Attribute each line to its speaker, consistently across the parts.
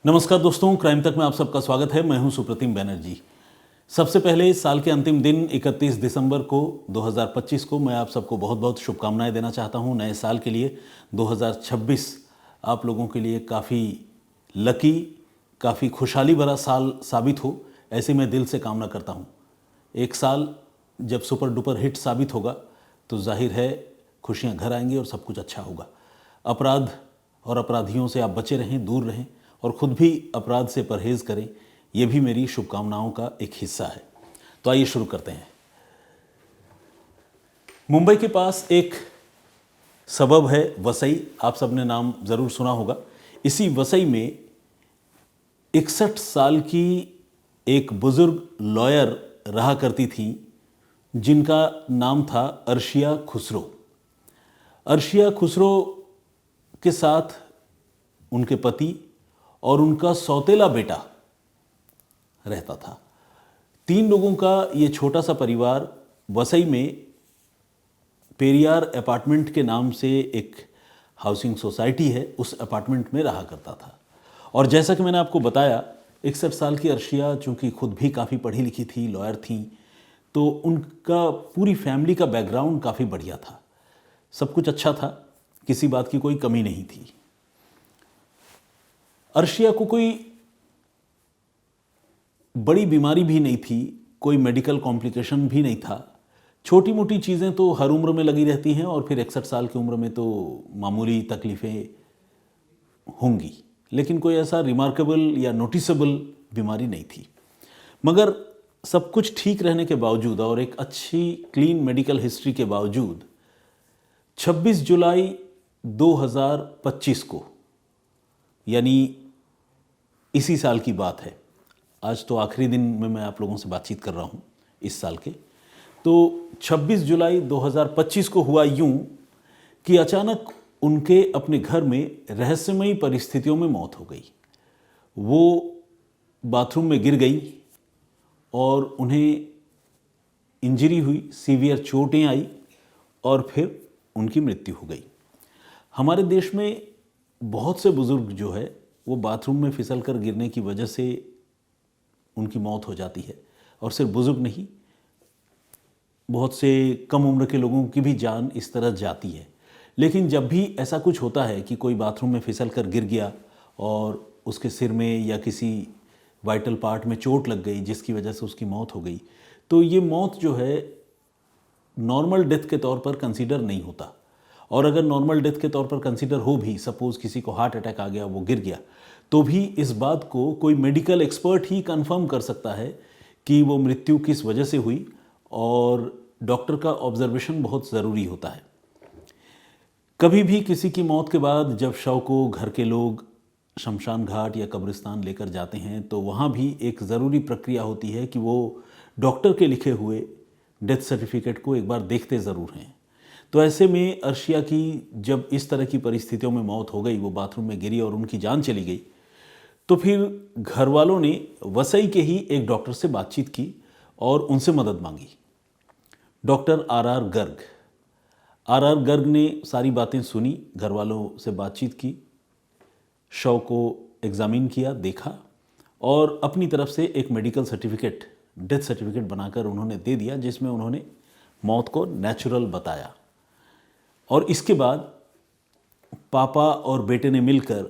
Speaker 1: नमस्कार दोस्तों, क्राइम तक में आप सबका स्वागत है। मैं हूं सुप्रतिम बैनर्जी। सबसे पहले साल के अंतिम दिन 31 दिसंबर को 2025 को मैं आप सबको बहुत बहुत शुभकामनाएं देना चाहता हूं। नए साल के लिए 2026 आप लोगों के लिए काफ़ी लकी, काफ़ी खुशहाली भरा साल साबित हो, ऐसी मैं दिल से कामना करता हूं। एक साल जब सुपर डुपर हिट साबित होगा तो जाहिर है खुशियां घर आएंगी और सब कुछ अच्छा होगा। अपराध और अपराधियों से आप बचे रहें, दूर रहें और ख़ुद भी अपराध से परहेज़ करें, ये भी मेरी शुभकामनाओं का एक हिस्सा है। तो आइए शुरू करते हैं। मुंबई के पास एक सबब है वसई, आप सबने नाम ज़रूर सुना होगा। इसी वसई में 61 साल की एक बुज़ुर्ग लॉयर रहा करती थी जिनका नाम था अर्शिया खुसरो। अर्शिया खुसरो के साथ उनके पति और उनका सौतेला बेटा रहता था। 3 लोगों का ये छोटा सा परिवार वसई में पेरियार अपार्टमेंट के नाम से एक हाउसिंग सोसाइटी है, उस अपार्टमेंट में रहा करता था। और जैसा कि मैंने आपको बताया, 61 साल की अर्शिया चूँकि खुद भी काफ़ी पढ़ी लिखी थी, लॉयर थी, तो उनका पूरी फैमिली का बैकग्राउंड काफ़ी बढ़िया था। सब कुछ अच्छा था, किसी बात की कोई कमी नहीं थी। अर्शिया को कोई बड़ी बीमारी भी नहीं थी, कोई मेडिकल कॉम्प्लिकेशन भी नहीं था। छोटी मोटी चीज़ें तो हर उम्र में लगी रहती हैं और फिर 61 साल की उम्र में तो मामूली तकलीफ़ें होंगी, लेकिन कोई ऐसा रिमार्केबल या नोटिसेबल बीमारी नहीं थी। मगर सब कुछ ठीक रहने के बावजूद और एक अच्छी क्लीन मेडिकल हिस्ट्री के बावजूद 26 जुलाई 2025 को, यानी इसी साल की बात है, आज तो आखिरी दिन में मैं आप लोगों से बातचीत कर रहा हूँ इस साल के, तो 26 जुलाई 2025 को हुआ यूं कि अचानक उनके अपने घर में रहस्यमयी परिस्थितियों में मौत हो गई। वो बाथरूम में गिर गई और उन्हें इंजरी हुई, सीवियर चोटें आई और फिर उनकी मृत्यु हो गई। हमारे देश में बहुत से बुज़ुर्ग जो है वो बाथरूम में फिसल कर गिरने की वजह से उनकी मौत हो जाती है। और सिर्फ बुज़ुर्ग नहीं, बहुत से कम उम्र के लोगों की भी जान इस तरह जाती है। लेकिन जब भी ऐसा कुछ होता है कि कोई बाथरूम में फिसल कर गिर गया और उसके सिर में या किसी वाइटल पार्ट में चोट लग गई जिसकी वजह से उसकी मौत हो गई, तो ये मौत जो है नॉर्मल डेथ के तौर पर कंसीडर नहीं होता। और अगर नॉर्मल डेथ के तौर पर कंसीडर हो भी, सपोज़ किसी को हार्ट अटैक आ गया, वो गिर गया, तो भी इस बात को कोई मेडिकल एक्सपर्ट ही कंफर्म कर सकता है कि वो मृत्यु किस वजह से हुई, और डॉक्टर का ऑब्जर्वेशन बहुत ज़रूरी होता है। कभी भी किसी की मौत के बाद जब शव को घर के लोग शमशान घाट या कब्रिस्तान लेकर जाते हैं तो वहाँ भी एक ज़रूरी प्रक्रिया होती है कि वो डॉक्टर के लिखे हुए डेथ सर्टिफिकेट को एक बार देखते ज़रूर हैं। तो ऐसे में अर्शिया की जब इस तरह की परिस्थितियों में मौत हो गई, वो बाथरूम में गिरी और उनकी जान चली गई, तो फिर घर वालों ने वसई के ही एक डॉक्टर से बातचीत की और उनसे मदद मांगी। डॉक्टर आर आर गर्ग ने सारी बातें सुनी, घर वालों से बातचीत की, शव को एग्ज़ामिन किया, देखा और अपनी तरफ से एक मेडिकल सर्टिफिकेट, डेथ सर्टिफिकेट बनाकर उन्होंने दे दिया, जिसमें उन्होंने मौत को नेचुरल बताया। और इसके बाद पापा और बेटे ने मिलकर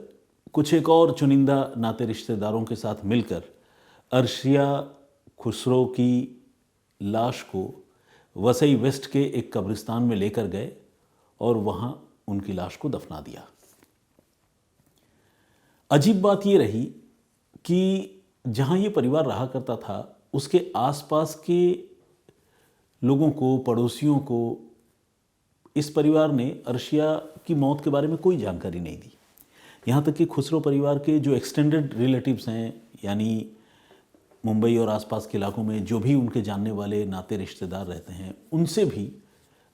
Speaker 1: कुछ एक और चुनिंदा नाते रिश्तेदारों के साथ मिलकर अर्शिया खुसरो की लाश को वसई वेस्ट के एक कब्रिस्तान में लेकर गए और वहाँ उनकी लाश को दफना दिया। अजीब बात ये रही कि जहाँ ये परिवार रहा करता था, उसके आसपास के लोगों को, पड़ोसियों को, इस परिवार ने अर्शिया की मौत के बारे में कोई जानकारी नहीं दी। यहाँ तक कि खुसरो परिवार के जो एक्सटेंडेड रिलेटिव्स हैं, यानी मुंबई और आसपास के इलाकों में जो भी उनके जानने वाले नाते रिश्तेदार रहते हैं, उनसे भी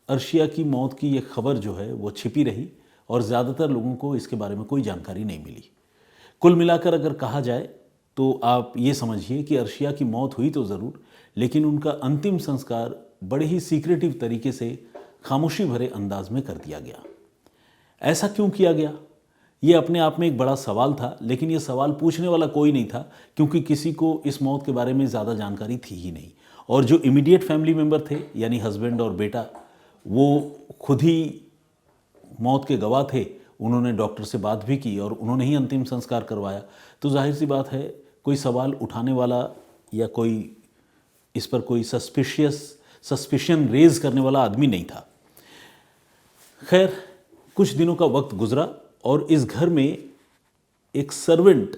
Speaker 1: अर्शिया की मौत की ये खबर जो है वो छिपी रही और ज़्यादातर लोगों को इसके बारे में कोई जानकारी नहीं मिली। कुल मिलाकर अगर कहा जाए तो आप ये समझिए कि अर्शिया की मौत हुई तो ज़रूर, लेकिन उनका अंतिम संस्कार बड़े ही सीक्रेटिव तरीके से, खामोशी भरे अंदाज में कर दिया गया। ऐसा क्यों किया गया? ये अपने आप में एक बड़ा सवाल था, लेकिन ये सवाल पूछने वाला कोई नहीं था क्योंकि किसी को इस मौत के बारे में ज़्यादा जानकारी थी ही नहीं। और जो इमीडिएट फैमिली मेम्बर थे यानी हस्बैंड और बेटा, वो खुद ही मौत के गवाह थे। उन्होंने डॉक्टर से बात भी की और उन्होंने ही अंतिम संस्कार करवाया। तो जाहिर सी बात है कोई सवाल उठाने वाला या कोई इस पर कोई सस्पिशन रेज करने वाला आदमी नहीं था। खैर, कुछ दिनों का वक्त गुजरा और इस घर में एक सर्वेंट,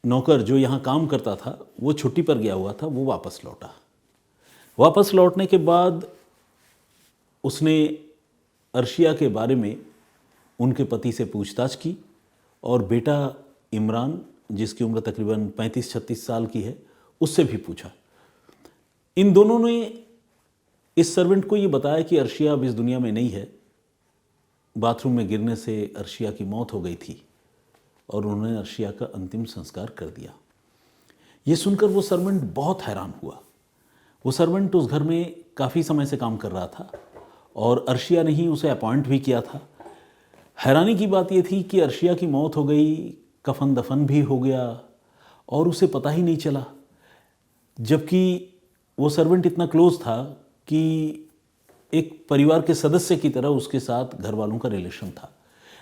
Speaker 1: नौकर जो यहाँ काम करता था, वो छुट्टी पर गया हुआ था, वो वापस लौटा। वापस लौटने के बाद उसने अर्शिया के बारे में उनके पति से पूछताछ की और बेटा इमरान, जिसकी उम्र तकरीबन 35-36 साल की है, उससे भी पूछा। इन दोनों ने इस सर्वेंट को ये बताया कि अर्शिया अब इस दुनिया में नहीं है, बाथरूम में गिरने से अर्शिया की मौत हो गई थी और उन्होंने अर्शिया का अंतिम संस्कार कर दिया। ये सुनकर वो सर्वेंट बहुत हैरान हुआ। वो सर्वेंट उस घर में काफ़ी समय से काम कर रहा था और अर्शिया ने ही उसे अपॉइंट भी किया था। हैरानी की बात ये थी कि अर्शिया की मौत हो गई, कफन दफन भी हो गया और उसे पता ही नहीं चला, जबकि वो सर्वेंट इतना क्लोज था कि एक परिवार के सदस्य की तरह उसके साथ घर वालों का रिलेशन था।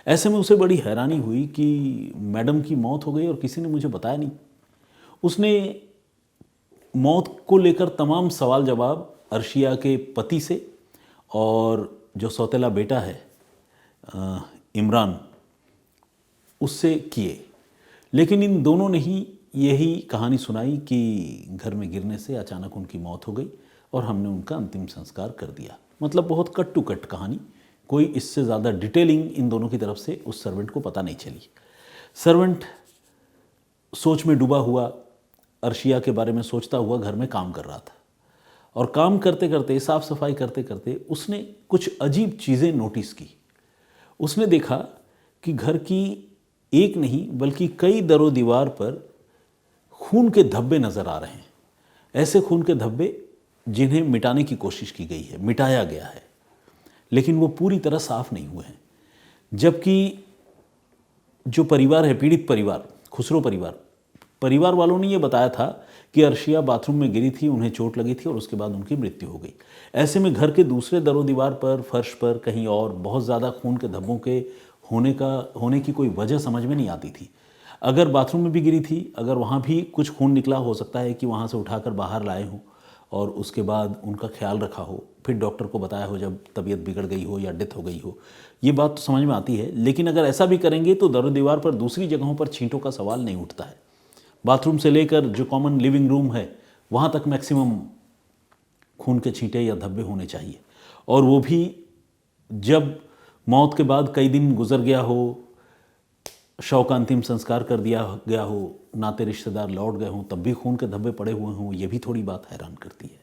Speaker 1: ऐसे में उसे बड़ी हैरानी हुई कि मैडम की मौत हो गई और किसी ने मुझे बताया नहीं। उसने मौत को लेकर तमाम सवाल जवाब अर्शिया के पति से और जो सौतेला बेटा है इमरान, उससे किए, लेकिन इन दोनों ने ही यही कहानी सुनाई कि घर में गिरने से अचानक उनकी मौत हो गई और हमने उनका अंतिम संस्कार कर दिया। मतलब बहुत कट टू कट कहानी, कोई इससे ज़्यादा डिटेलिंग इन दोनों की तरफ से उस सर्वेंट को पता नहीं चली। सर्वेंट सोच में डूबा हुआ, अर्शिया के बारे में सोचता हुआ घर में काम कर रहा था और काम करते करते, साफ सफाई करते करते उसने कुछ अजीब चीज़ें नोटिस की। उसने देखा कि घर की एक नहीं बल्कि कई दरों दीवार पर खून के धब्बे नज़र आ रहे हैं। ऐसे खून के धब्बे जिन्हें मिटाने की कोशिश की गई है, मिटाया गया है, लेकिन वो पूरी तरह साफ नहीं हुए हैं। जबकि जो परिवार है, पीड़ित परिवार, खुसरो परिवार वालों ने ये बताया था कि अर्शिया बाथरूम में गिरी थी, उन्हें चोट लगी थी और उसके बाद उनकी मृत्यु हो गई। ऐसे में घर के दूसरे दरों दीवार पर, फर्श पर, कहीं और बहुत ज़्यादा खून के धब्बों के होने की कोई वजह समझ में नहीं आती थी। अगर बाथरूम में भी गिरी थी, अगर वहाँ भी कुछ खून निकला, हो सकता है कि वहाँ से उठाकर बाहर लाए हों और उसके बाद उनका ख्याल रखा हो, फिर डॉक्टर को बताया हो जब तबीयत बिगड़ गई हो या डेथ हो गई हो। ये बात तो समझ में आती है, लेकिन अगर ऐसा भी करेंगे तो दरों दीवार पर दूसरी जगहों पर छींटों का सवाल नहीं उठता है। बाथरूम से लेकर जो कॉमन लिविंग रूम है वहाँ तक मैक्सिमम खून के छींटे या धब्बे होने चाहिए, और वो भी जब मौत के बाद कई दिन गुजर गया हो, शव का अंतिम संस्कार कर दिया गया हो, नाते रिश्तेदार लौट गए हों, तब भी खून के धब्बे पड़े हुए हों। ये भी थोड़ी बात हैरान करती है।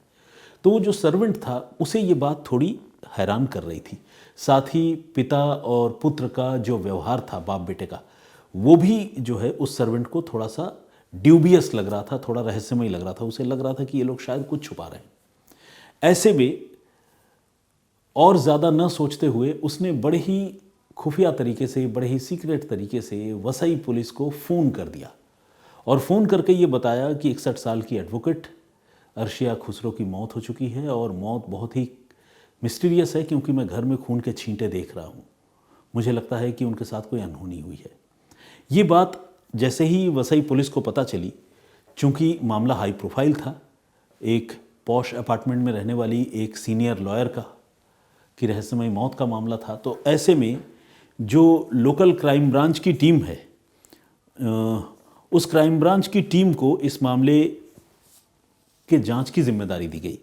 Speaker 1: तो वो जो सर्वेंट था उसे ये बात थोड़ी हैरान कर रही थी। साथ ही पिता और पुत्र का जो व्यवहार था, बाप बेटे का, वो भी जो है उस सर्वेंट को थोड़ा सा ड्यूबियस लग रहा था, थोड़ा रहस्यमय लग रहा था। उसे लग रहा था कि ये लोग शायद कुछ छुपा रहे हैं। ऐसे में और ज़्यादा न सोचते हुए उसने बड़े ही खुफिया तरीके से, बड़े ही सीक्रेट तरीके से वसई पुलिस को फ़ोन कर दिया और फ़ोन करके ये बताया कि 61 साल की एडवोकेट अर्शिया खुसरो की मौत हो चुकी है और मौत बहुत ही मिस्टीरियस है, क्योंकि मैं घर में खून के छींटे देख रहा हूँ। मुझे लगता है कि उनके साथ कोई अनहोनी हुई है। ये बात जैसे ही वसई पुलिस को पता चली, चूँकि मामला हाई प्रोफाइल था, एक पॉश अपार्टमेंट में रहने वाली एक सीनियर लॉयर की रहस्यमय मौत का मामला था, तो ऐसे में जो लोकल क्राइम ब्रांच की टीम है, उस क्राइम ब्रांच की टीम को इस मामले के जांच की जिम्मेदारी दी गई।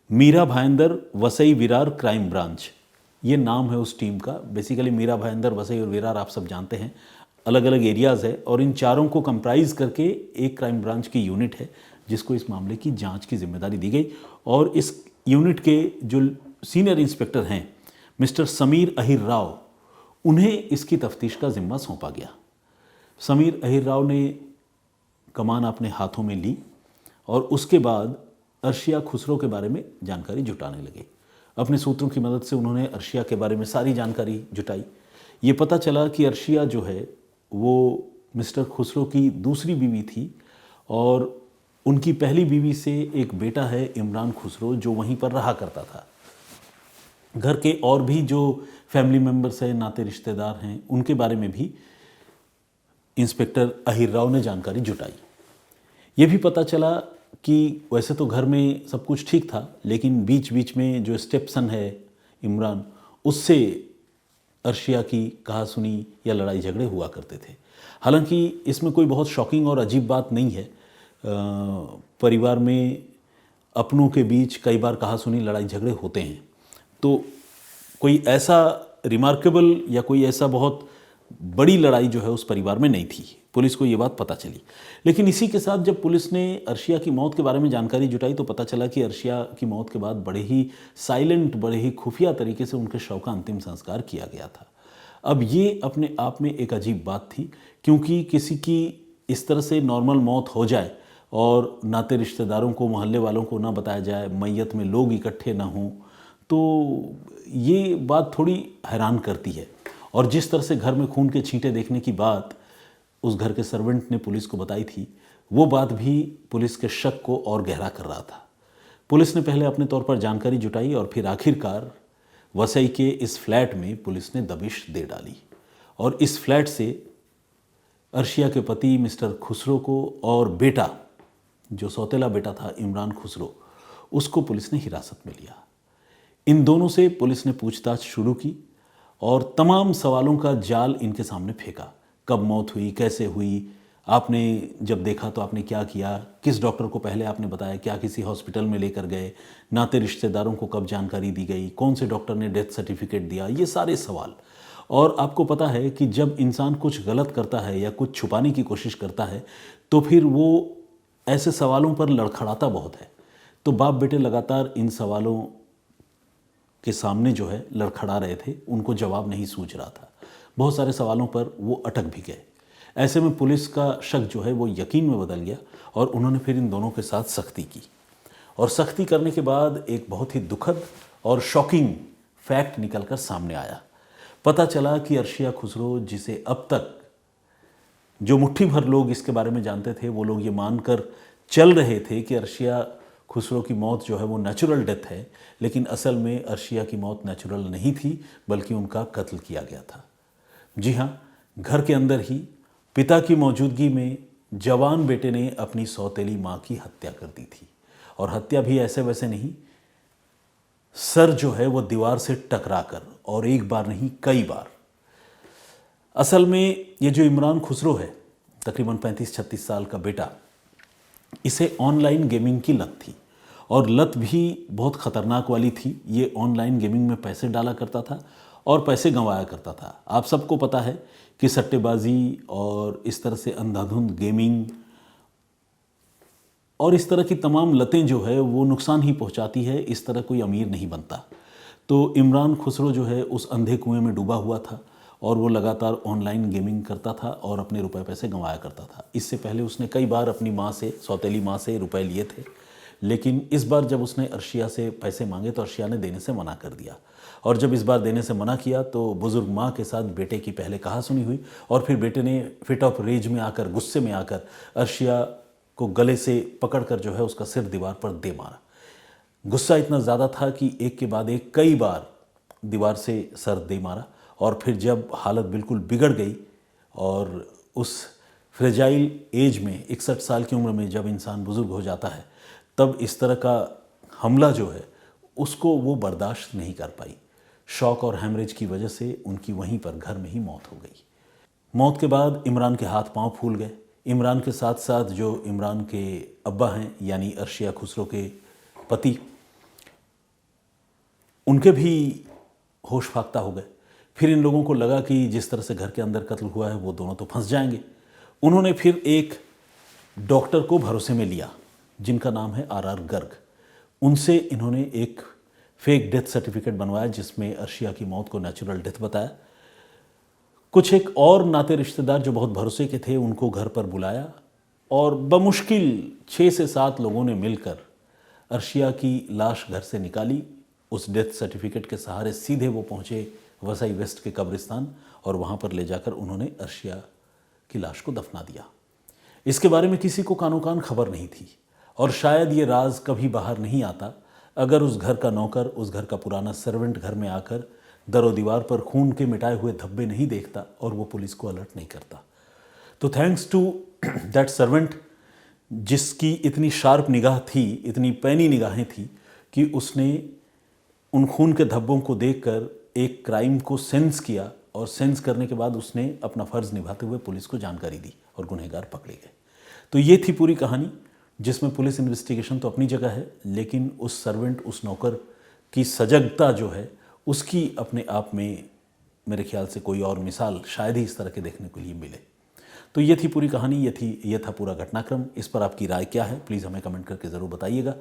Speaker 1: मीरा भायंदर वसई विरार क्राइम ब्रांच, ये नाम है उस टीम का। बेसिकली मीरा भायंदर, वसई और विरार आप सब जानते हैं, अलग अलग एरियाज़ है, और इन चारों को कंप्राइज करके एक क्राइम ब्रांच की यूनिट है जिसको इस मामले की जांच की जिम्मेदारी दी गई। और इस यूनिट के जो सीनियर इंस्पेक्टर हैं मिस्टर समीर अहिर राव, उन्हें इसकी तफ्तीश का जिम्मा सौंपा गया। समीर अहिर राव ने कमान अपने हाथों में ली और उसके बाद अर्शिया खुसरो के बारे में जानकारी जुटाने लगे। अपने सूत्रों की मदद से उन्होंने अर्शिया के बारे में सारी जानकारी जुटाई। ये पता चला कि अर्शिया जो है वो मिस्टर खुसरो की दूसरी बीवी थी और उनकी पहली बीवी से एक बेटा है इमरान खुसरो जो वहीं पर रहा करता था। घर के और भी जो फैमिली मेंबर्स हैं, नाते रिश्तेदार हैं, उनके बारे में भी इंस्पेक्टर अहिर राव ने जानकारी जुटाई। ये भी पता चला कि वैसे तो घर में सब कुछ ठीक था, लेकिन बीच बीच में जो स्टेपसन है इमरान, उससे अर्शिया की कहासुनी या लड़ाई झगड़े हुआ करते थे। हालांकि इसमें कोई बहुत शॉकिंग और अजीब बात नहीं है। परिवार में अपनों के बीच कई बार कहासुनी लड़ाई झगड़े होते हैं, तो कोई ऐसा रिमार्केबल या कोई ऐसा बहुत बड़ी लड़ाई जो है उस परिवार में नहीं थी। पुलिस को ये बात पता चली। लेकिन इसी के साथ जब पुलिस ने अर्शिया की मौत के बारे में जानकारी जुटाई तो पता चला कि अर्शिया की मौत के बाद बड़े ही साइलेंट, बड़े ही खुफिया तरीके से उनके शव का अंतिम संस्कार किया गया था। अब ये अपने आप में एक अजीब बात थी, क्योंकि किसी की इस तरह से नॉर्मल मौत हो जाए और नाते रिश्तेदारों को, मोहल्ले वालों को ना बताया जाए, मैयत में लोग इकट्ठे ना हों, तो ये बात थोड़ी हैरान करती है। और जिस तरह से घर में खून के छींटे देखने की बात उस घर के सर्वेंट ने पुलिस को बताई थी, वो बात भी पुलिस के शक को और गहरा कर रहा था। पुलिस ने पहले अपने तौर पर जानकारी जुटाई और फिर आखिरकार वसई के इस फ्लैट में पुलिस ने दबिश दे डाली और इस फ्लैट से अर्शिया के पति मिस्टर खुसरो को और बेटा, जो सौतेला बेटा था इमरान खुसरो, उसको पुलिस ने हिरासत में लिया। इन दोनों से पुलिस ने पूछताछ शुरू की और तमाम सवालों का जाल इनके सामने फेंका। कब मौत हुई, कैसे हुई, आपने जब देखा तो आपने क्या किया, किस डॉक्टर को पहले आपने बताया, क्या किसी हॉस्पिटल में लेकर गए, नाते रिश्तेदारों को कब जानकारी दी गई, कौन से डॉक्टर ने डेथ सर्टिफिकेट दिया, ये सारे सवाल। और आपको पता है कि जब इंसान कुछ गलत करता है या कुछ छुपाने की कोशिश करता है तो फिर वो ऐसे सवालों पर लड़खड़ाता बहुत है। तो बाप बेटे लगातार इन सवालों के सामने जो है लड़खड़ा रहे थे, उनको जवाब नहीं सूझ रहा था। बहुत सारे सवालों पर वो अटक भी गए। ऐसे में पुलिस का शक जो है वो यकीन में बदल गया और उन्होंने फिर इन दोनों के साथ सख्ती की। और सख्ती करने के बाद एक बहुत ही दुखद और शॉकिंग फैक्ट निकलकर सामने आया। पता चला कि अर्शिया खुसरो, जिसे अब तक जो मुट्ठी भर लोग इसके बारे में जानते थे, वो लोग ये मानकर चल रहे थे कि अर्शिया खुसरो की मौत जो है वो नेचुरल डेथ है, लेकिन असल में अर्शिया की मौत नेचुरल नहीं थी, बल्कि उनका कत्ल किया गया था। जी हाँ, घर के अंदर ही पिता की मौजूदगी में जवान बेटे ने अपनी सौतेली माँ की हत्या कर दी थी। और हत्या भी ऐसे वैसे नहीं, सर जो है वो दीवार से टकरा कर, और एक बार नहीं कई बार। असल में ये जो इमरान खुसरो है, तकरीबन 35-36 साल का बेटा, इसे ऑनलाइन गेमिंग की लत थी और लत भी बहुत ख़तरनाक वाली थी। ये ऑनलाइन गेमिंग में पैसे डाला करता था और पैसे गंवाया करता था। आप सबको पता है कि सट्टेबाजी और इस तरह से अंधाधुंध गेमिंग और इस तरह की तमाम लतें जो है वो नुकसान ही पहुंचाती है, इस तरह कोई अमीर नहीं बनता। तो इमरान खुसरो जो है उस अंधे कुएं में डूबा हुआ था और वो लगातार ऑनलाइन गेमिंग करता था और अपने रुपए पैसे गंवाया करता था। इससे पहले उसने कई बार अपनी माँ से, सौतेली माँ से रुपए लिए थे, लेकिन इस बार जब उसने अर्शिया से पैसे मांगे तो अर्शिया ने देने से मना कर दिया। और जब इस बार देने से मना किया तो बुज़ुर्ग माँ के साथ बेटे की पहले कहासुनी हुई और फिर बेटे ने फिट ऑफ रेज में आकर, गुस्से में आकर अर्शिया को गले से पकड़कर जो है उसका सिर दीवार पर दे मारा। गुस्सा इतना ज़्यादा था कि एक के बाद एक कई बार दीवार से सर दे मारा। और फिर जब हालत बिल्कुल बिगड़ गई और उस फ्रेजाइल एज में, 61 साल की उम्र में जब इंसान बुज़ुर्ग हो जाता है, तब इस तरह का हमला जो है उसको वो बर्दाश्त नहीं कर पाई। शॉक और हैमरेज की वजह से उनकी वहीं पर घर में ही मौत हो गई। मौत के बाद इमरान के हाथ पांव फूल गए। इमरान के साथ साथ जो इमरान के अब्बा हैं, यानी अर्शिया खुसरो के पति, उनके भी होश फाख्ता हो गए। फिर इन लोगों को लगा कि जिस तरह से घर के अंदर कत्ल हुआ है वो दोनों तो फंस जाएंगे। उन्होंने फिर एक डॉक्टर को भरोसे में लिया जिनका नाम है आर गर्ग। उनसे इन्होंने एक फेक डेथ सर्टिफिकेट बनवाया जिसमें अर्शिया की मौत को नेचुरल डेथ बताया। कुछ एक और नाते रिश्तेदार जो बहुत भरोसे के थे उनको घर पर बुलाया और बमुश्किल 6 से 7 लोगों ने मिलकर अर्शिया की लाश घर से निकाली। उस डेथ सर्टिफिकेट के सहारे सीधे वो पहुंचे वसई वेस्ट के कब्रिस्तान और वहाँ पर ले जाकर उन्होंने अर्शिया की लाश को दफना दिया। इसके बारे में किसी को कानो कान खबर नहीं थी और शायद ये राज कभी बाहर नहीं आता अगर उस घर का नौकर, उस घर का पुराना सर्वेंट घर में आकर दरो दीवार पर खून के मिटाए हुए धब्बे नहीं देखता और वो पुलिस को अलर्ट नहीं करता। तो थैंक्स टू दैट सर्वेंट, जिसकी इतनी शार्प निगाह थी, इतनी पैनी निगाहें थी कि उसने उन खून के धब्बों को देखकर एक क्राइम को सेंस किया और सेंस करने के बाद उसने अपना फ़र्ज़ निभाते हुए पुलिस को जानकारी दी और गुनहगार पकड़े गए। तो ये थी पूरी कहानी, जिसमें पुलिस इन्वेस्टिगेशन तो अपनी जगह है, लेकिन उस सर्वेंट, उस नौकर की सजगता जो है उसकी अपने आप में मेरे ख्याल से कोई और मिसाल शायद ही इस तरह के देखने के लिए मिले। तो ये थी पूरी कहानी, ये था पूरा घटनाक्रम। इस पर आपकी राय क्या है, प्लीज़ हमें कमेंट करके ज़रूर बताइएगा।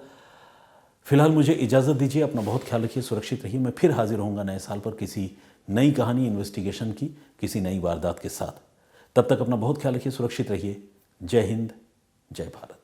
Speaker 1: फिलहाल मुझे इजाज़त दीजिए, अपना बहुत ख्याल रखिए, सुरक्षित रहिए। मैं फिर हाजिर होऊंगा नए साल पर किसी नई कहानी, इन्वेस्टिगेशन की, किसी नई वारदात के साथ। तब तक अपना बहुत ख्याल रखिए, सुरक्षित रहिए। जय हिंद, जय भारत।